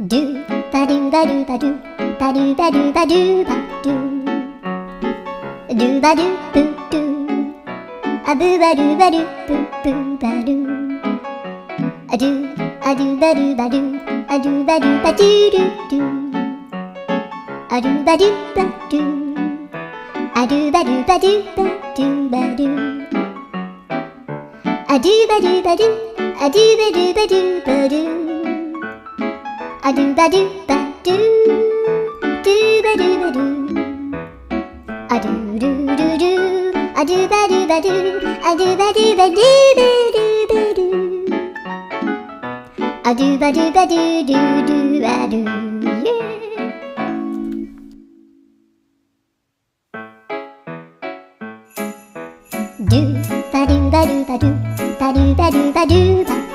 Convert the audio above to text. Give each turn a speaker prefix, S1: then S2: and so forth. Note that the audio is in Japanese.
S1: ドゥバドゥバドゥバドゥバドゥバドゥバドゥバドゥドゥバドゥブドゥアブバドゥバドゥブブバドゥアドゥアドゥバドゥバドゥアドゥバドゥバドゥドゥドゥアドゥバドゥバドゥアドゥバドゥバドゥバドゥバドゥアドゥバドゥバドゥアドゥバドゥバドゥバドゥアドゥバドゥバドゥドゥバドゥバドゥアドゥルルルアドゥバドゥバドゥアドゥバドゥバドゥバドゥバドゥアドゥバドゥバドゥドゥドゥアドゥドゥバドゥバドゥバドゥバドゥバドゥバドゥバ